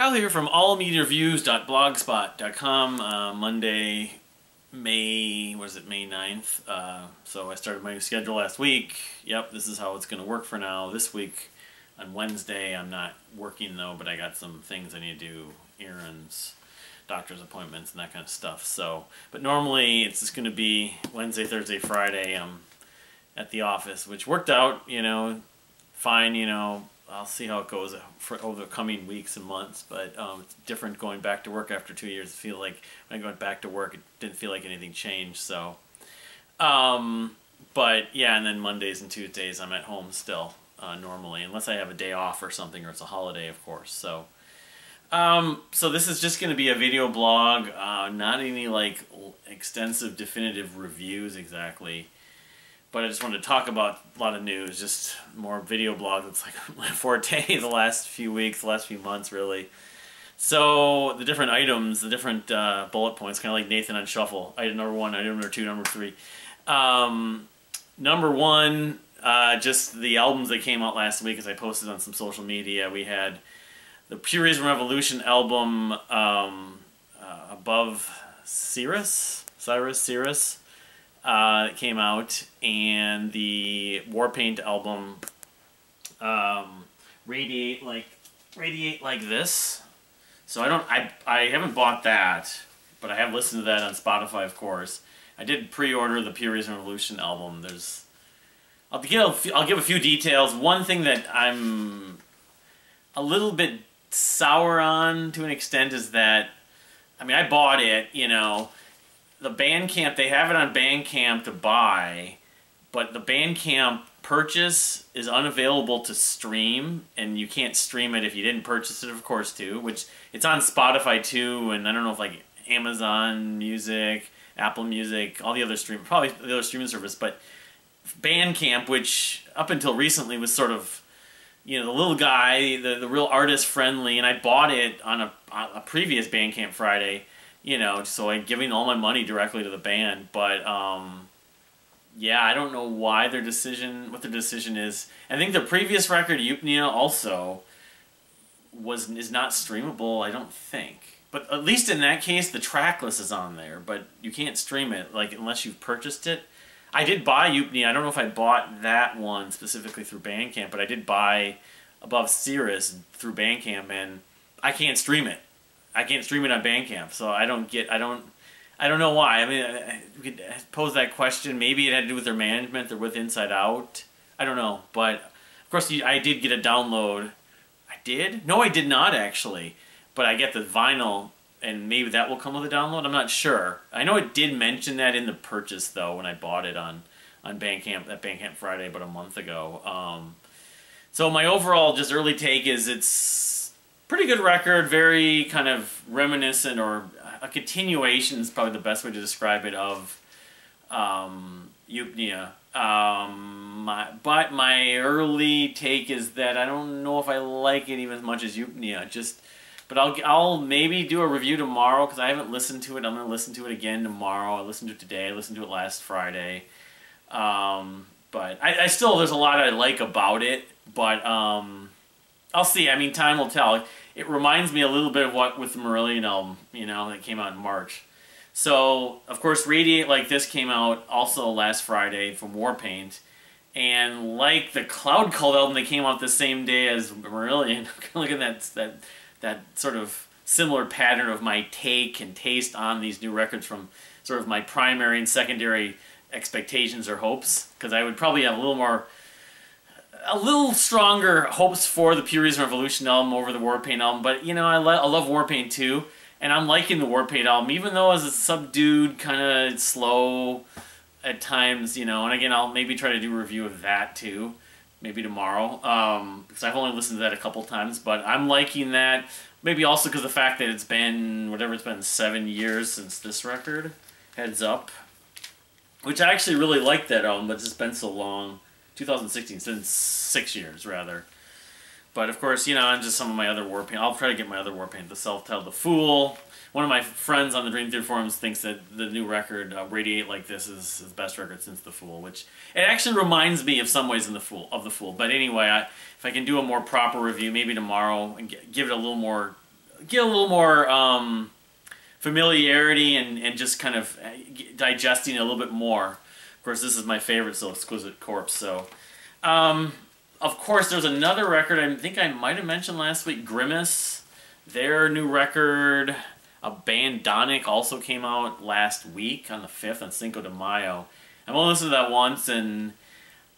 Kyle here from allmediareviews.blogspot.com. Monday, May 9th. So I started my new schedule last week. Yep, this is how it's going to work for now. This week on Wednesday, I'm not working though, but I got some things I need to do, errands, doctor's appointments, and that kind of stuff. So, but normally it's just going to be Wednesday, Thursday, Friday. I'm at the office, which worked out, fine, I'll see how it goes over the coming weeks and months, but it's different going back to work after 2 years. I feel like when I went back to work, it didn't feel like anything changed, so. But yeah, and then Mondays and Tuesdays I'm at home still, normally, unless I have a day off or something, or it's a holiday, of course, so. So this is just going to be a video blog, not any, like, extensive definitive reviews exactly. But I just wanted to talk about a lot of news, just more video blog. It's like my forte the last few weeks, the last few months, really. So the different items, the different bullet points, kind of like Nathan on Shuffle. Item number 1, item number 2, number 3. Number 1, just the albums that came out last week, as I posted on some social media. We had the Pure Reason Revolution album, Above Cirrus. That came out, and the Warpaint album, Radiate Like This. So I haven't bought that, but I have listened to that on Spotify, of course. I did pre-order the Pure Reason Revolution album. I'll give a few details. One thing that I'm a little bit sour on to an extent is that, I bought it, the Bandcamp, they have it on Bandcamp to buy, but the Bandcamp purchase is unavailable to stream, and you can't stream it if you didn't purchase it, of course, too, which it's on Spotify, too, and I don't know if, like, Amazon Music, Apple Music, all the other probably the other streaming service, but Bandcamp, which up until recently was sort of, the little guy, the real artist-friendly, and I bought it on a previous Bandcamp Friday, so I'm giving all my money directly to the band, but, yeah, I don't know what their decision is. I think the previous record, also, is not streamable, I don't think. But at least in that case, the track list is on there, but you can't stream it, unless you've purchased it. I did buy Upney. I don't know if I bought that one specifically through Bandcamp, but I did buy Above Cirrus through Bandcamp, and I can't stream it. I can't stream it on Bandcamp, so I don't know why. We could pose that question. Maybe it had to do with their management or with Inside Out. I don't know, but of course I did get a download. I did? No, I did not actually, but I get the vinyl, and maybe that will come with a download. I'm not sure. I know it did mention that in the purchase though when I bought it on Bandcamp, at Bandcamp Friday about a month ago. So my overall just early take is it's pretty good record, very kind of reminiscent, or a continuation is probably the best way to describe it, of Eupnia. But my early take is that I don't know if I like it even as much as Eupnia. But I'll maybe do a review tomorrow, because I haven't listened to it. I'm going to listen to it again tomorrow. I listened to it today. I listened to it last Friday. But I still, there's a lot I like about it, but I'll see. Time will tell. It reminds me a little bit of what with the Marillion album, that came out in March. So, of course, Radiate Like This came out also last Friday from Warpaint. And like the Cloud Cult album, they came out the same day as Marillion. Look at that sort of similar pattern of my take and taste on these new records from sort of my primary and secondary expectations or hopes. Because I would probably have a little stronger hopes for the Pure Reason Revolution album over the Warpaint album, but I love Warpaint too, and I'm liking the Warpaint album, even though it's a subdued, kind of slow at times, and again, I'll maybe try to do a review of that too, maybe tomorrow, because I've only listened to that a couple times, but I'm liking that, maybe also because of the fact that it's been, 7 years since this record, Heads Up, which I actually really like that album, but it's just been so long. 2016, since 6 years, rather. But, of course, and just some of my other Warpaint. I'll try to get my other Warpaint, the Self-Titled, The Fool. One of my friends on the Dream Theater forums thinks that the new record, Radiate Like This, is the best record since The Fool, which it actually reminds me of some ways of The Fool. But anyway, if I can do a more proper review, maybe tomorrow, and give it a little more get a little more familiarity and just kind of digesting it a little bit more. Of course, this is my favorite, so Exquisite Corpse. So, of course, there's another record I think I might have mentioned last week, Grimus. Their new record, Abandonic, also came out last week on the 5th on Cinco de Mayo. I've only listened to that once, and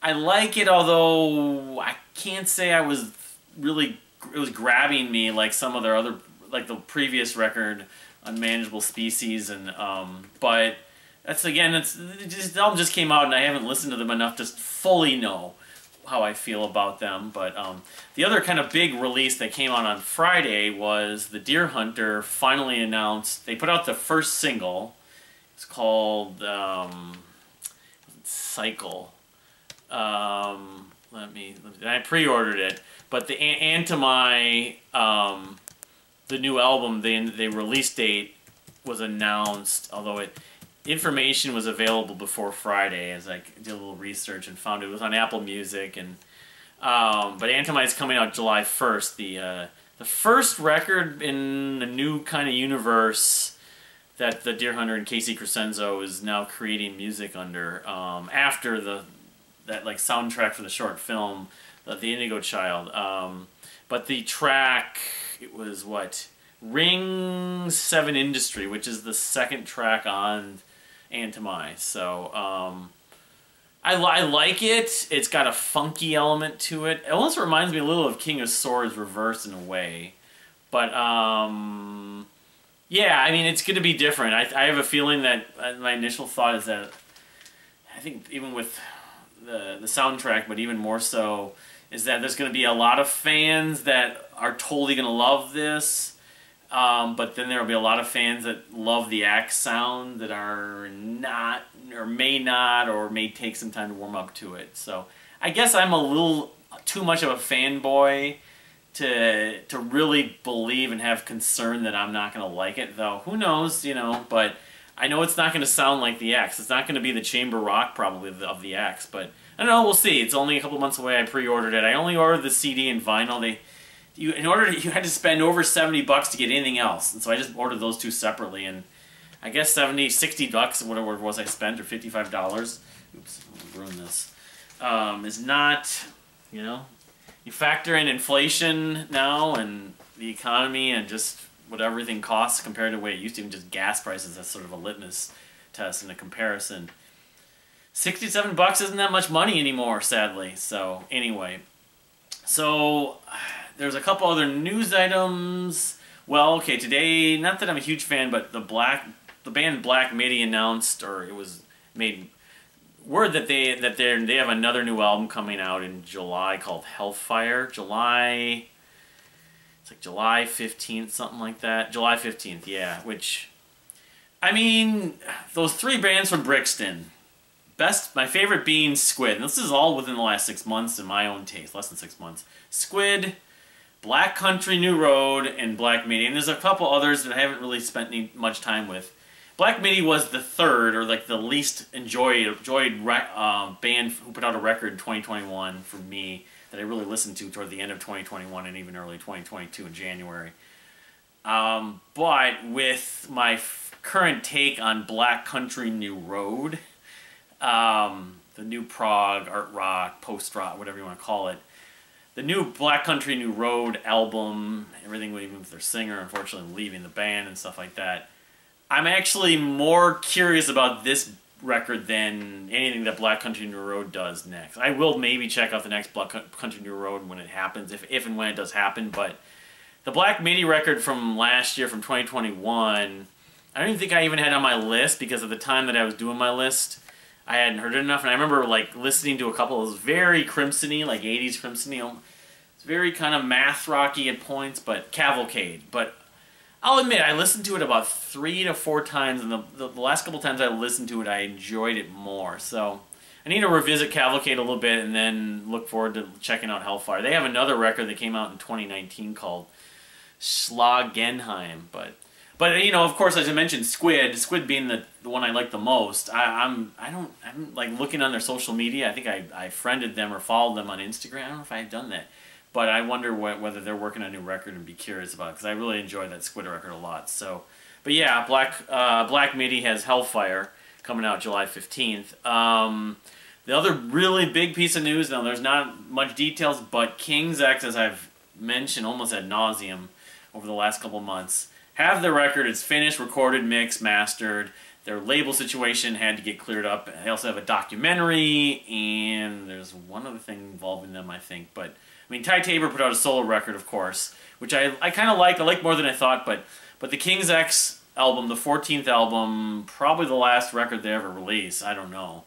I like it, although I can't say I was really, it was grabbing me like some of their other, like the previous record, Unmanageable Species, and, but that's, again, the album just came out, and I haven't listened to them enough to fully know how I feel about them. But the other kind of big release that came out on Friday was the Deer Hunter finally announced, they put out the first single. It's called Cycle. I pre-ordered it, but the Antimai, the new album, the release date was announced, although information was available before Friday, as I did a little research and found it was on Apple Music. And but Antimai is coming out July 1st. The first record in the new kind of universe that the Deer Hunter and Casey Crescenzo is now creating music under, after that like soundtrack for the short film, The Indigo Child. But the track, it was what? Ring 7 Industry, which is the second track on Antimai. So I like it. It's got a funky element to it. It almost reminds me a little of King of Swords reversed in a way. But yeah, I mean, it's going to be different. I have a feeling that my initial thought is that I think even with the soundtrack, but even more so, is that there's going to be a lot of fans that are totally going to love this. But then there will be a lot of fans that love the axe sound that are not, or may not, or may take some time to warm up to it. So I guess I'm a little too much of a fanboy to really believe and have concern that I'm not going to like it, though. Who knows, you know, but I know it's not going to sound like the Axe. It's not going to be the chamber rock, probably, of the Axe, but I don't know, we'll see. It's only a couple months away. I pre-ordered it. I only ordered the CD and vinyl. You had to spend over $70 to get anything else, and so I just ordered those two separately, and I guess $60, whatever it was I spent, or $55. Oops, I'll ruin this. Is not, you know, you factor in inflation now and the economy and just what everything costs compared to the way it used to, even just gas prices. That's sort of a litmus test and a comparison. $67 isn't that much money anymore, sadly. So anyway, so there's a couple other news items. Well, okay, today, not that I'm a huge fan, but the band Black Midi announced, or it was made word that they have another new album coming out in July called Hellfire. It's like July 15th, something like that. July 15th, yeah. Which, I mean, those three bands from Brixton. My favorite being Squid. And this is all within the last 6 months in my own taste. Less than 6 months. Squid, Black Country New Road, and Black Midi. And there's a couple others that I haven't really spent much time with. Black Midi was the third, or like the least enjoyed band who put out a record in 2021 for me that I really listened to toward the end of 2021 and even early 2022 in January. But with my current take on Black Country New Road, the new prog, art rock, post-rock, whatever you want to call it, the new Black Country New Road album, everything even with their singer unfortunately leaving the band and stuff like that, I'm actually more curious about this record than anything that Black Country New Road does next. I will maybe check out the next Black Country New Road when it happens, if and when it does happen, but the Black Midi record from last year, from 2021, I don't even think I even had on my list, because at the time that I was doing my list, I hadn't heard it enough, and I remember like listening to a couple of those very Crimson-y, like 80s Crimson-y, it's very kind of math rocky at points, but Cavalcade. But I'll admit, I listened to it about 3 to 4 times, and the last couple times I listened to it, I enjoyed it more. So I need to revisit Cavalcade a little bit and then look forward to checking out Hellfire. They have another record that came out in 2019 called Schlagenheim. But you know, of course, as I mentioned, Squid being the one I like the most. I'm like looking on their social media. I think I friended them or followed them on Instagram. I don't know if I have done that. but I wonder whether they're working on a new record and be curious about it, because I really enjoy that Squid record a lot. So, but yeah, Black Midi has Hellfire coming out July 15th. The other really big piece of news, now there's not much details, but King's X, as I've mentioned almost ad nauseum over the last couple months, have the record. It's finished, recorded, mixed, mastered. Their label situation had to get cleared up. They also have a documentary, and there's one other thing involving them, I think. But, I mean, Ty Tabor put out a solo record, of course, which I kind of like. I like more than I thought, but the King's X album, the 14th album, probably the last record they ever released, I don't know,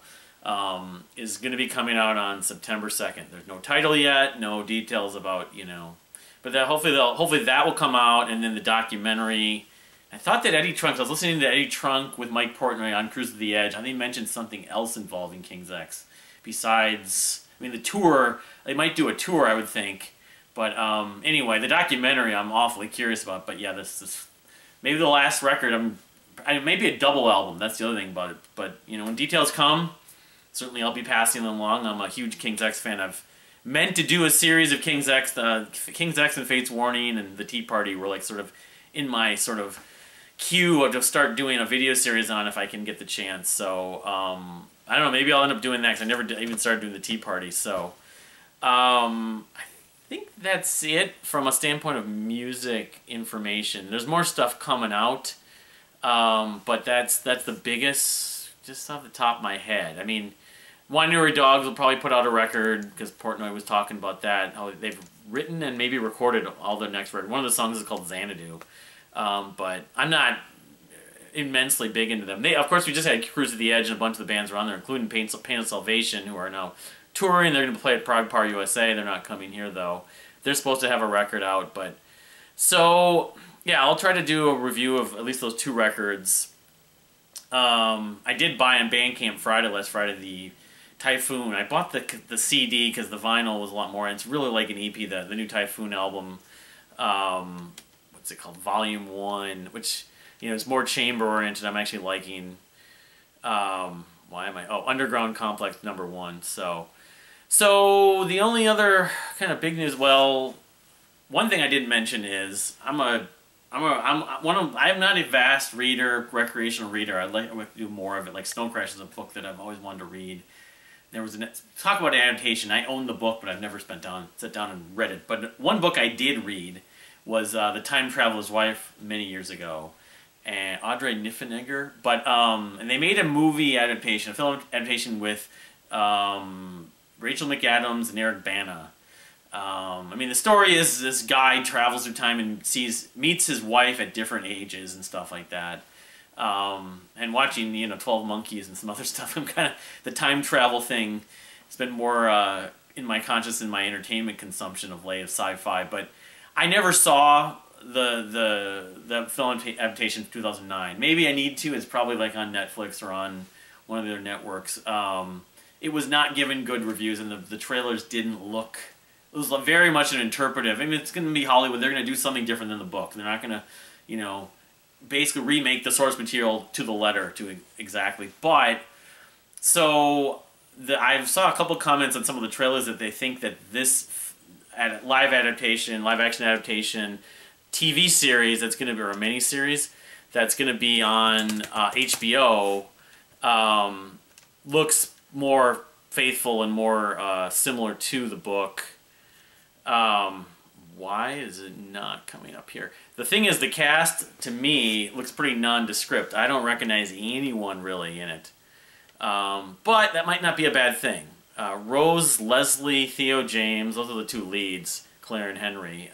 is going to be coming out on September 2nd. There's no title yet, no details about, you know, but hopefully that will come out, and then the documentary. I thought that Eddie Trunk, I was listening to Eddie Trunk with Mike Portnoy on Cruise to the Edge. I think he mentioned something else involving King's X besides, I mean, the tour. They might do a tour, I would think. But anyway, the documentary I'm awfully curious about. But yeah, this maybe the last record. Maybe a double album. That's the other thing about it. But you know, when details come, certainly I'll be passing them along. I'm a huge King's X fan. I've meant to do a series of King's X. King's X and Fate's Warning and the Tea Party were like sort of in my sort of queue to start doing a video series on if I can get the chance. So I don't know. Maybe I'll end up doing that because I never even started doing the Tea Party. So I think that's it from a standpoint of music information. There's more stuff coming out, but that's the biggest, just off the top of my head. I mean, Wandering Dogs will probably put out a record because Portnoy was talking about that. How they've written and maybe recorded all their next record. One of the songs is called Xanadu. But I'm not immensely big into them. Of course, we just had Cruise to the Edge and a bunch of the bands around there, including Pain of Salvation, who are now touring. They're going to play at Prague Par USA. They're not coming here, though. They're supposed to have a record out. But so, yeah, I'll try to do a review of at least those two records. I did buy on Bandcamp last Friday, the Typhoon. I bought the CD because the vinyl was a lot more. It's really like an EP, the new Typhoon album. What's it called? Volume 1, which, you know, is more chamber oriented. I'm actually liking, why am I? Oh, Underground Complex #1. So the only other kind of big news, well, one thing I didn't mention is I'm not a vast reader, recreational reader. I'd like to do more of it. Like Snow Crash is a book that I've always wanted to read. There was talk about adaptation. I own the book, but I've never sat down and read it. But one book I did read was The Time Traveler's Wife many years ago, and Audrey Niffenegger. But and they made a movie adaptation, a film adaptation with Rachel McAdams and Eric Bana. I mean, the story is this guy travels through time and meets his wife at different ages and stuff like that. And watching, you know, 12 Monkeys and some other stuff, I'm kind of, the time travel thing has been more in my conscious, in my entertainment consumption of late, of sci-fi. But I never saw the film adaptation of 2009. Maybe I need to. It's probably like on Netflix or on one of their networks. It was not given good reviews, and the trailers didn't look. It was very much an interpretive. I mean, it's going to be Hollywood. They're going to do something different than the book. They're not going to, you know, basically remake the source material to the letter, to exactly. But so I saw a couple comments on some of the trailers that they think that this live action adaptation TV series that's going to be, or a mini series that's going to be on HBO looks more faithful and more similar to the book. Why is it not coming up here? The thing is, the cast, to me, looks pretty nondescript. I don't recognize anyone really in it. But that might not be a bad thing. Rose, Leslie, Theo James, those are the two leads, Claire and Henry.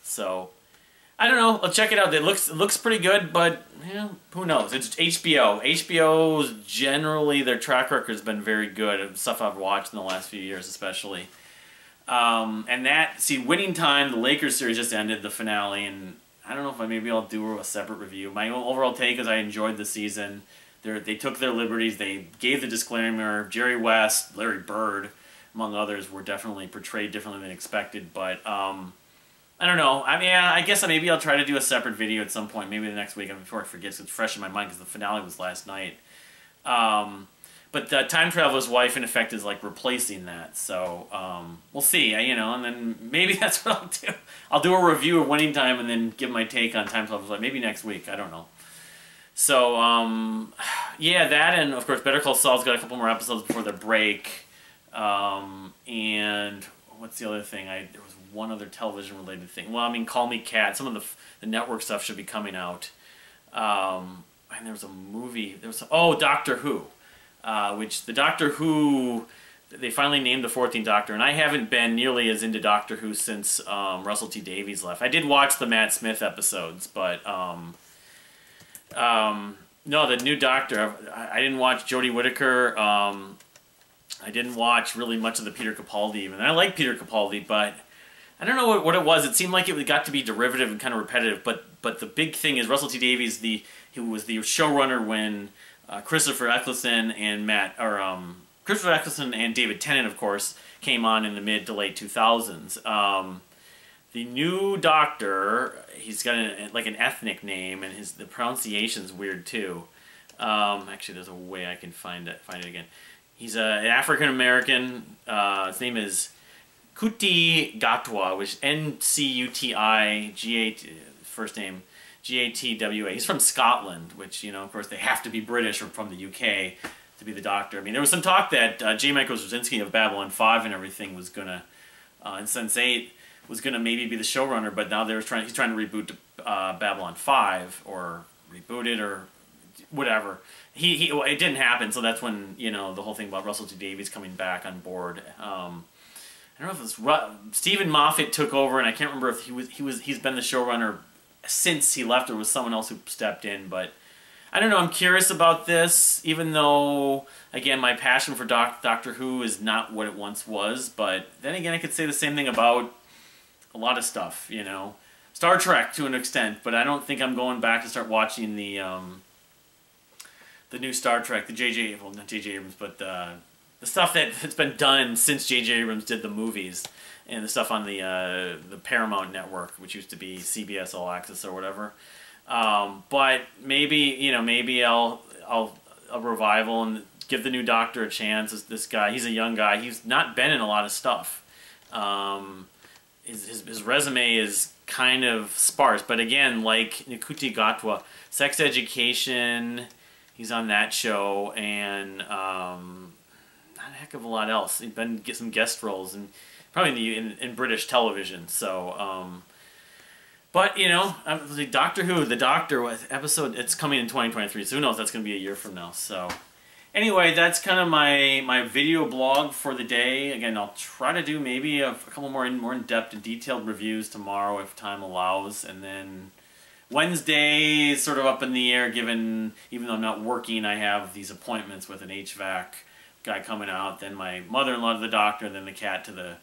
So, I don't know. Let's check it out. It looks pretty good, but yeah, who knows? It's HBO. HBO's generally, their track record has been very good. Stuff I've watched in the last few years, especially. And Winning Time, the Lakers series just ended, the finale, and I don't know if maybe I'll do a separate review. My overall take is I enjoyed the season. They took their liberties. They gave the disclaimer. Jerry West, Larry Bird, among others, were definitely portrayed differently than expected. But I don't know. I mean, I guess maybe I'll try to do a separate video at some point, maybe the next week, before I forget. It's fresh in my mind because the finale was last night. But but the time traveler's wife, in effect, is like replacing that. So we'll see, you know, and then maybe that's what I'll do. I'll do a review of Winning Time and then give my take on time traveler's wife. Maybe next week. I don't know. So yeah, that, and of course, Better Call Saul's got a couple more episodes before their break. And what's the other thing? There was one other television related thing. Well, I mean, Call Me Kat. Some of the network stuff should be coming out. And there was a movie. Doctor Who. Which the Doctor Who, they finally named the 14th Doctor, and I haven't been nearly as into Doctor Who since Russell T Davies left. I did watch the Matt Smith episodes, but no, the new Doctor, I didn't watch Jodie Whittaker. I didn't watch really much of the Peter Capaldi even. I like Peter Capaldi, but I don't know what it was. It seemed like it got to be derivative and kind of repetitive, but the big thing is Russell T Davies, he was the showrunner when Christopher Eccleston and Christopher Eccleston and David Tennant, of course, came on in the mid to late 2000s. The new Doctor, he's got an ethnic name, and the pronunciation's weird too. Actually, there's a way I can find it again. He's an African American. His name is NCUTI GATWA, which NCUTI first name. GATWA. He's from Scotland, which, you know, of course, they have to be British or from the UK to be the Doctor. I mean, there was some talk that J. Michael Straczynski of Babylon 5 and everything was going to, and Sense8 was going to maybe be the showrunner, but now he's trying to reboot Babylon 5 or reboot it or whatever. It didn't happen, so that's when, you know, the whole thing about Russell T Davies coming back on board. I don't know if it was Stephen Moffat took over, and I can't remember if he's been the showrunner since he left, or was someone else who stepped in, but I don't know. I'm curious about this, even though, again, my passion for Doctor Who is not what it once was, but then again, I could say the same thing about a lot of stuff, you know. Star Trek, to an extent, but I don't think I'm going back to start watching the new Star Trek, not J.J. Abrams, but the stuff that's been done since J.J. Abrams did the movies, and the stuff on the Paramount network, which used to be CBS All Access or whatever. But maybe, you know, maybe I'll a revival and give the new Doctor a chance. This guy, he's a young guy. He's not been in a lot of stuff. His resume is kind of sparse, but again, like NCUTI GATWA, Sex Education, he's on that show, and not a heck of a lot else. He's been get some guest roles and probably in British television. So, but you know, Doctor Who, the Doctor episode, it's coming in 2023. So who knows? That's going to be a year from now. So. Anyway, that's kind of my video blog for the day. Again, I'll try to do maybe a couple more in-depth and detailed reviews tomorrow if time allows. And then Wednesday is sort of up in the air, even though I'm not working, I have these appointments with an HVAC guy coming out, then my mother-in-law to the doctor, then the cat to the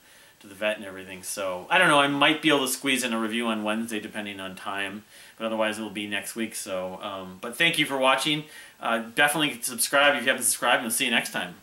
vet and everything. So, I don't know, I might be able to squeeze in a review on Wednesday depending on time, but otherwise it will be next week. So, but thank you for watching. Definitely subscribe if you haven't subscribed, and we'll see you next time.